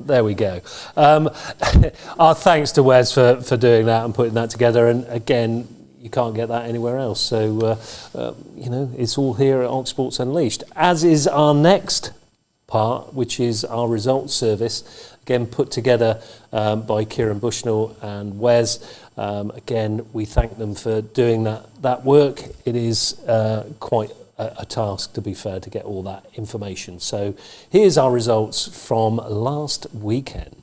there we go. Our thanks to Wes for doing that and putting that together, and again, you can't get that anywhere else, so it's all here at Ox Sports Unleashed, as is our next part, which is our results service, again put together by Kieran Bushnell and Wes. Again, we thank them for doing that work. It is quite a task, to be fair, to get all that information. So here's our results from last weekend.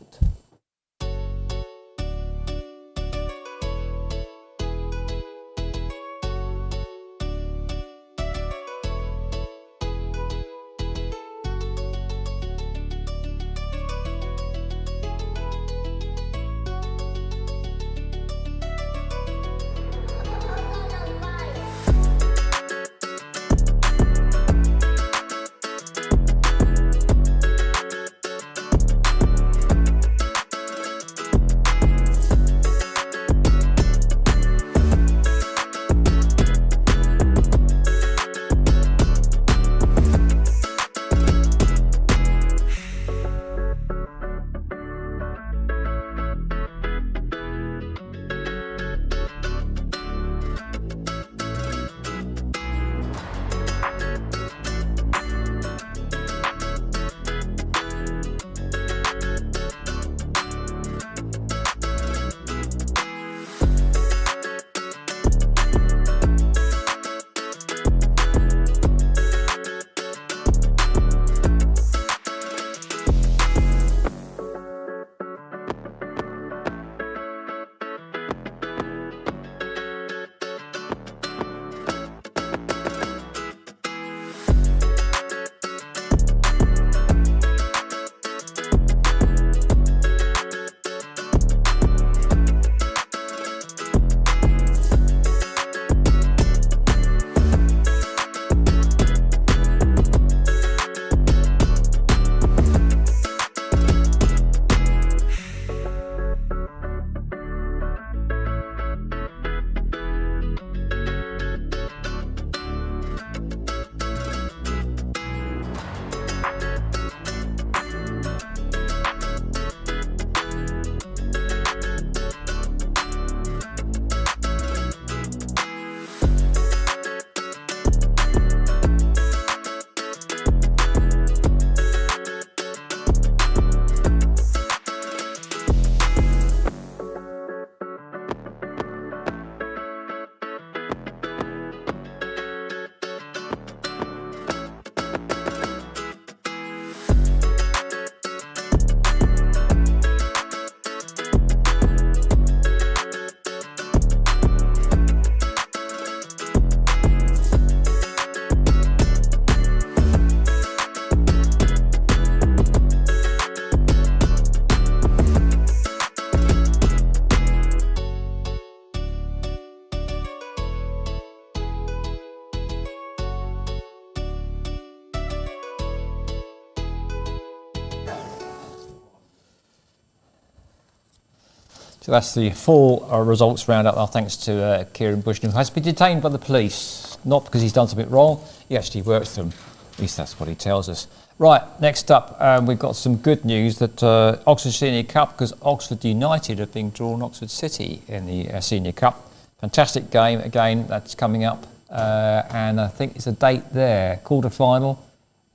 So that's the full results roundup. Our thanks to Kieran Bushnell, who has been detained by the police, not because he's done something wrong, he actually works for them. At least that's what he tells us. Right, next up, we've got some good news that Oxford Senior Cup, because Oxford United have been drawn Oxford City in the Senior Cup. Fantastic game, again, that's coming up. And I think it's a date there, quarter-final.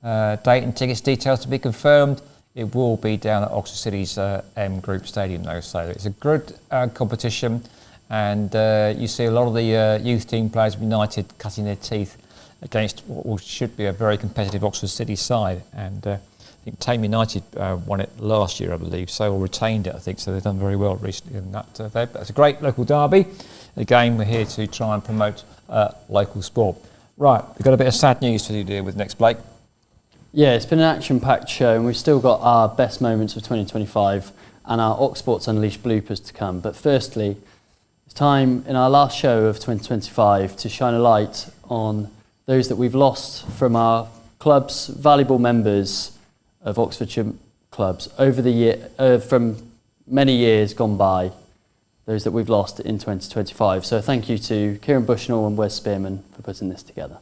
Date and tickets details to be confirmed. It will be down at Oxford City's M Group Stadium, though, so it's a good competition. And you see a lot of the youth team players of United cutting their teeth against what should be a very competitive Oxford City side. And I think Tame United won it last year, I believe, so, or retained it, I think, so they've done very well recently in that. That's a great local derby. Again, we're here to try and promote local sport. Right, we've got a bit of sad news to do with next, Blake. Yeah, it's been an action-packed show, and we've still got our best moments of 2025 and our Oxsports Unleashed bloopers to come. But firstly, it's time in our last show of 2025 to shine a light on those that we've lost from our clubs, valuable members of Oxfordshire clubs over the year, from many years gone by, those that we've lost in 2025. So thank you to Kieran Bushnell and Wes Spearman for putting this together.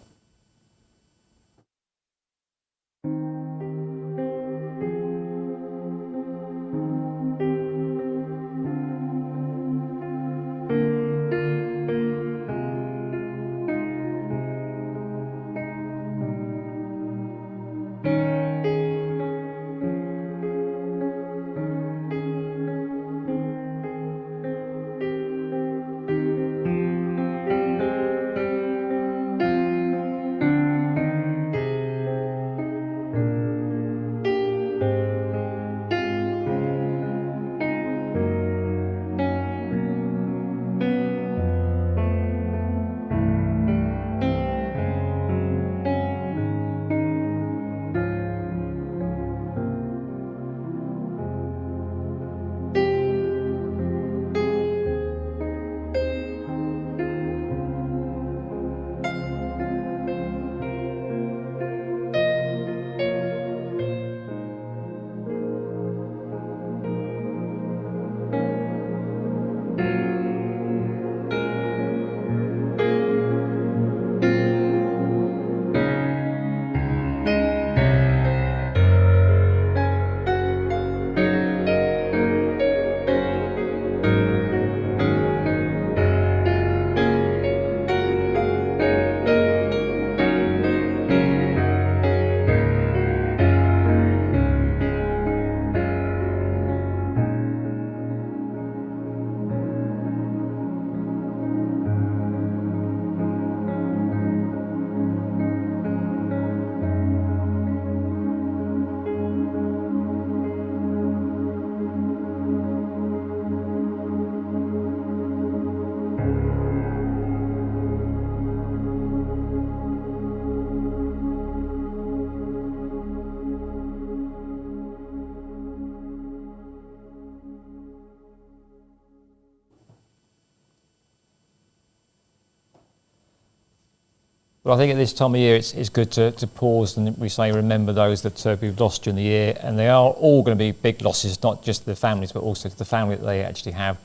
But I think at this time of year it's good to pause and we say remember those that we've lost during the year, and they are all going to be big losses, not just the families but also to the family that they actually have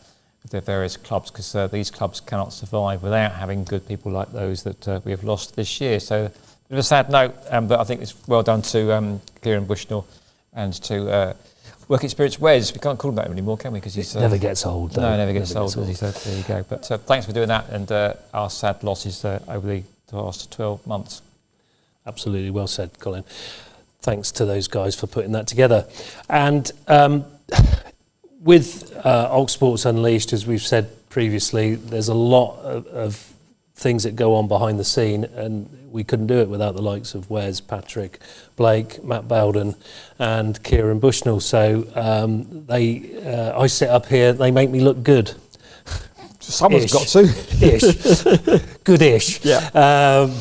with their various clubs, because these clubs cannot survive without having good people like those that we have lost this year. So a bit of a sad note, but I think it's well done to Kieran Bushnell and to Work Experience Wes. We can't call him that anymore, can we? Because he's never gets old. Though. No, never gets old, as he said. There you go. But thanks for doing that, and our sad losses over the last 12 months. Absolutely, well said, Colin. Thanks to those guys for putting that together. And with Oxsports Unleashed, as we've said previously, there's a lot of things that go on behind the scene, and we couldn't do it without the likes of Wes, Patrick, Blake, Matt Bowden and Kieran Bushnell. So I sit up here, they make me look good. Someone's got to. Ish. Good-ish. Yeah.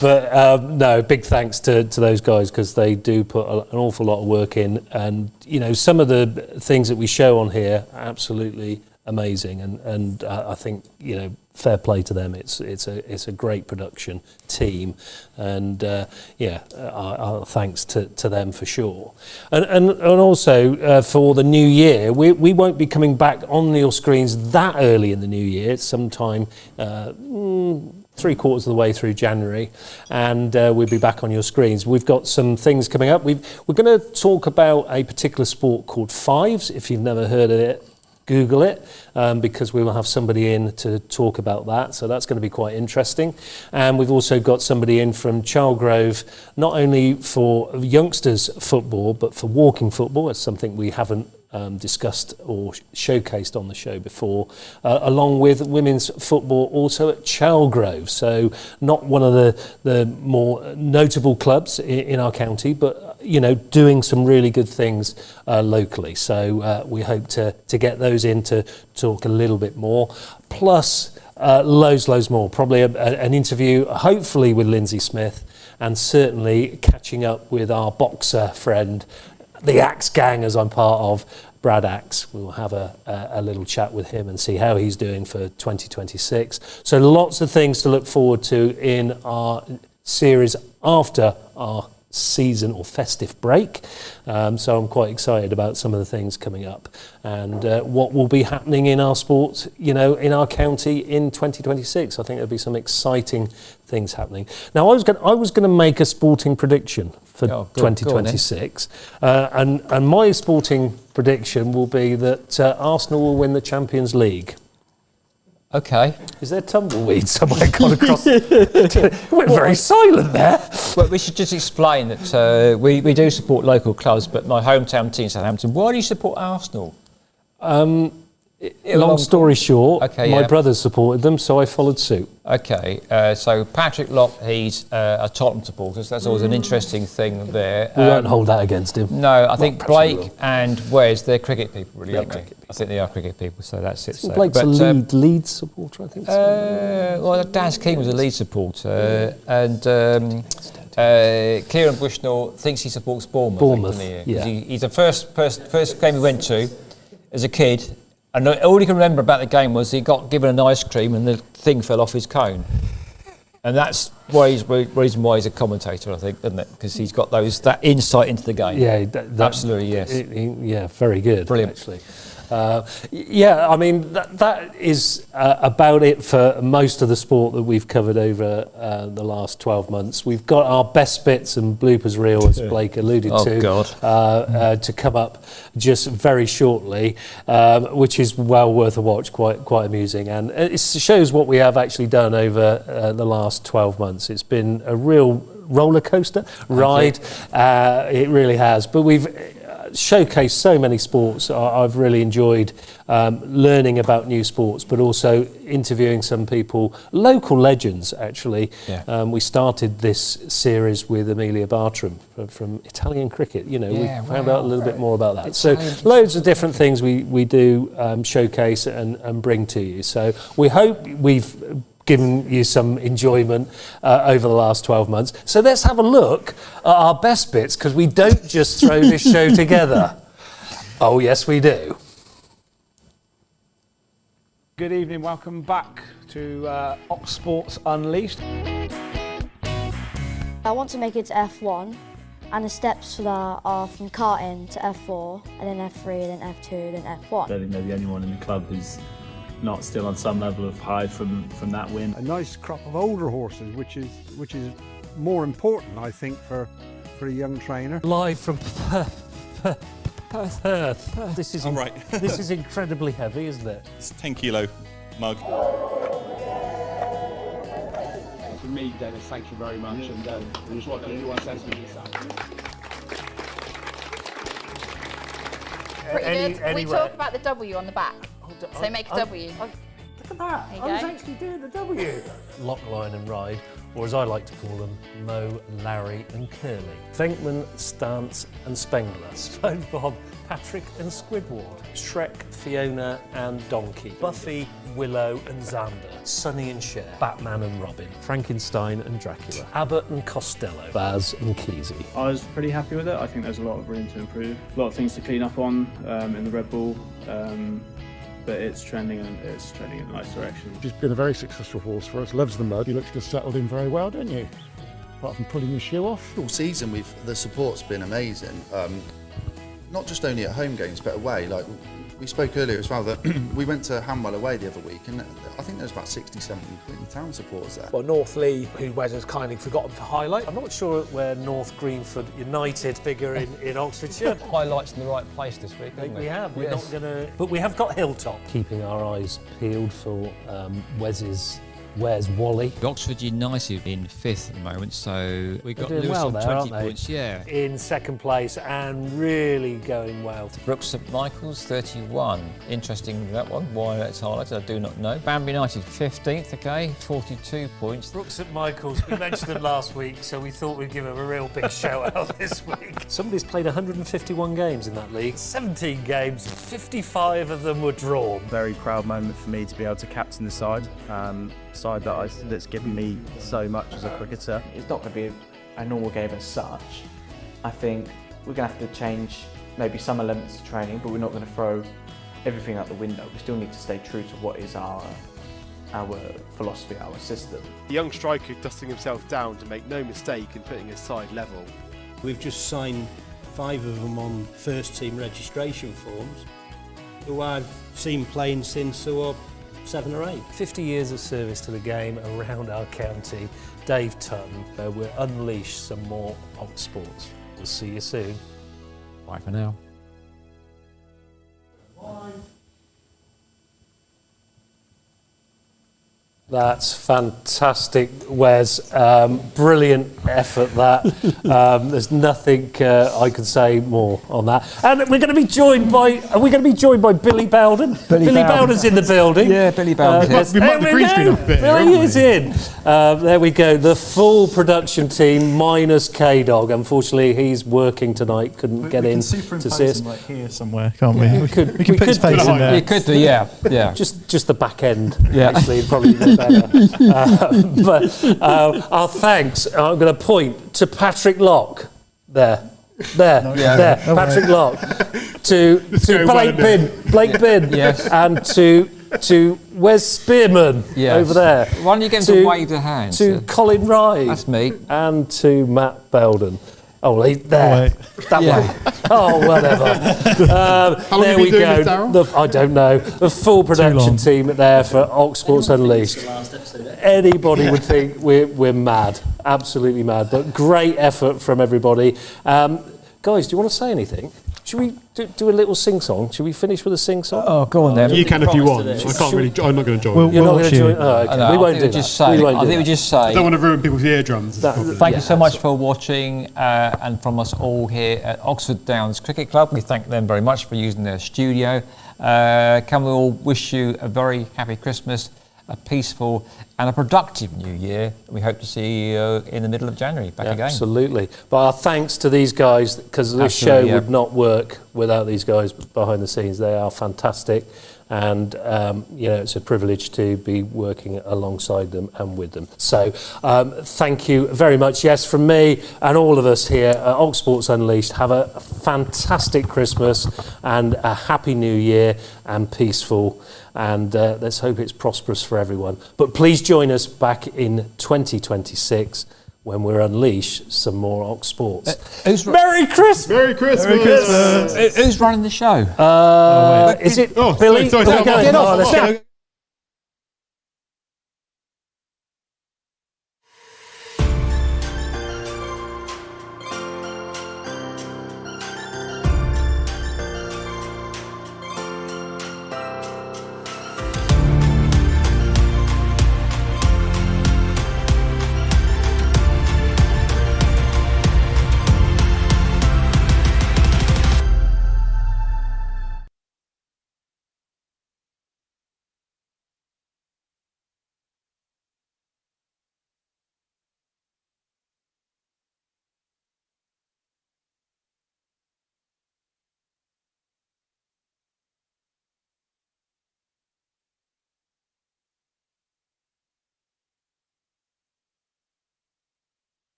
But no, big thanks to those guys, because they do put an awful lot of work in. And, you know, some of the things that we show on here are absolutely amazing. And I think, you know, fair play to them. It's a great production team, and our thanks to them for sure. And also for the new year, we won't be coming back on your screens that early in the new year. It's sometime 3/4 of the way through January, and we'll be back on your screens. We've got some things coming up. We're going to talk about a particular sport called fives. If you've never heard of it, Google it, because we will have somebody in to talk about that. So that's going to be quite interesting. And we've also got somebody in from Charlegrove, not only for youngsters football, but for walking football. It's something we haven't discussed or showcased on the show before, along with women's football also at Charlegrove. So not one of the more notable clubs in our county, but doing some really good things locally. So we hope to get those in to talk a little bit more. Plus loads more. Probably an interview, hopefully with Lindsay Smith, and certainly catching up with our boxer friend, the Axe Gang, as I'm part of, Brad Axe. We'll have a little chat with him and see how he's doing for 2026. So lots of things to look forward to in our series after our season or festive break. So I'm quite excited about some of the things coming up and what will be happening in our sport, in our county in 2026. I think there'll be some exciting things happening. Now, I was going to make a sporting prediction for 2026, and my sporting prediction will be that Arsenal will win the Champions League. Okay. Is there tumbleweed somewhere gone across? We're very silent there. Well, we should just explain that we do support local clubs, but my hometown team, Southampton. Why do you support Arsenal? Long story short, my brothers supported them, so I followed suit. Okay, so Patrick Lock, he's a Tottenham supporter, so that's always an interesting thing there. We won't hold that against him. No, I think Blake and Wes, they're cricket people, really, aren't they? I think they are cricket people, so that's it. So. Blake's a Leeds supporter, I think. Well, Daz King was a Leeds supporter, and Kieran Bushnell thinks he supports Bournemouth. Yeah. He's the first game he went to as a kid. And all he can remember about the game was he got given an ice cream and the thing fell off his cone. And that's reason why he's a commentator, I think, isn't it? Because he's got that insight into the game. Yeah, absolutely, yes. Very good. Brilliant. Actually. I mean, that is about it for most of the sport that we've covered over the last 12 months. We've got our best bits and bloopers reel, as Blake alluded to come up just very shortly, which is well worth a watch, quite amusing. And it shows what we have actually done over the last 12 months. It's been a real rollercoaster ride. It really has. But we've showcased so many sports. I've really enjoyed learning about new sports, but also interviewing some people, local legends actually. We started this series with Amelia Bartram from Italian cricket. We found out a little bit more about that. So loads of different things we do showcase and bring to you. So we hope we've given you some enjoyment over the last 12 months. So let's have a look at our best bits, because we don't just throw this show together. Oh, yes, we do. Good evening, welcome back to Oxsports Unleashed. I want to make it to F1, and the steps for that are from karting to F4, and then F3, then F2, then F1. I don't think they're the only one in the club who's not still on some level of high from that win. A nice crop of older horses, which is more important, I think, for a young trainer. Live from Perth. This is right. This is incredibly heavy, isn't it? It's a 10-kilo mug. For me, Dennis, thank you very much, and just what anyone says to me. Pretty good. We talk about the W on the back. So make a W. Look at that. I was actually doing the W. Lock, Line and Ryde, or as I like to call them, Mo, Larry and Curly. Venkman, Stance and Spengler. SpongeBob, Patrick and Squidward. Shrek, Fiona and Donkey. Buffy, Willow and Xander. Sonny and Cher. Batman and Robin. Frankenstein and Dracula. Abbott and Costello. Baz and Kesey. I was pretty happy with it. I think there's a lot of room to improve. A lot of things to clean up on in the Red Bull. but it's trending in the nice direction. She's been a very successful horse for us, loves the mud. He looks to have settled in very well, don't you? Apart from pulling your shoe off. All season, the support's been amazing. Not just only at home games, but away. Like we spoke earlier as well, that we went to Hanwell away the other week, and I think there's about 60, 70 Whitney Town supporters there. Well, North Lee, who Wes has kindly forgotten to highlight. I'm not sure where North Greenford United figure in Oxfordshire. Highlights in the right place this week, haven't we? We have. We're Yes. not going to... But we have got Hilltop. Keeping our eyes peeled for Where's Wally? Oxford United in 5th at the moment, so we got They're doing Lewis well on there, 20 aren't they? points. Yeah. In 2nd place and really going well. Brooks St Michael's 31. Interesting that one. Why that's highlighted, I do not know. Banbury United 15th, okay, 42 points. Brooks St Michael's, we mentioned them last week, so we thought we'd give them a real big shout out this week. Somebody's played 151 games in that league. 17 games, 55 of them were drawn. Very proud moment for me to be able to captain the side. Side that's given me so much as a cricketer. It's not going to be a normal game as such. I think we're going to have to change maybe some elements of training, but we're not going to throw everything out the window. We still need to stay true to what is our philosophy, our system. The young striker dusting himself down to make no mistake in putting his side level. We've just signed 5 of them on first team registration forms, who I've seen playing since they were 7 or 8. 50 years of service to the game around our county. Dave Tutton, we'll unleash some more Ox Sports. We'll see you soon. Bye for now. That's fantastic, Wes. Brilliant effort, that. There's nothing I can say more on that. And we're going to be joined by. Are we going to be joined by Billy Bowden? Billy Bowden's in the building. Yeah, Billy Bowden. We might be green screen up a bit. Billy is in. There we go. The full production team minus K-Dog. Unfortunately, he's working tonight. Couldn't get in to see us. Like here somewhere, can't we? We could put his face in there. You could do, yeah. Just the back end. Yeah. Actually, probably be better. But our thanks. I'm going to point to Patrick Lock. There. Patrick Lock. To Blake Bin. Yes. And to Wes Spearman over there. Why don't you get him to wave the hand? To Colin Ryde. That's me. And to Matt Belden. Oh, he's there. That way. Oh, whatever. long there have you we been go. doing this, Darryl? I don't know. The full production team there for Ox Sports Unleashed. Anybody would think we're mad. Absolutely mad. But great effort from everybody. Guys, do you want to say anything? Should we do a little sing-song? Should we finish with a sing-song? Oh, go on then. You can if you want. I can't really. I'm not going to join. You're not going to join? Oh, okay. No, We won't do that. I think we just say. I don't want to ruin people's eardrums. Thank you so much for watching, and from us all here at Oxford Downs Cricket Club, we thank them very much for using their studio. Can we all wish you a very happy Christmas, a peaceful and a productive new year. We hope to see you in the middle of January back again. Absolutely. But our thanks to these guys, because this show would not work without these guys behind the scenes. They are fantastic. And, it's a privilege to be working alongside them and with them. So thank you very much. Yes, from me and all of us here at Ox Sports Unleashed, have a fantastic Christmas and a happy new year and peaceful. And let's hope it's prosperous for everyone. But please join us back in 2026 when we'll unleash some more Ox Sports. Merry Christmas! Merry Christmas! Merry Christmas! Who's running the show? Is it Billy? Sorry, Let's go.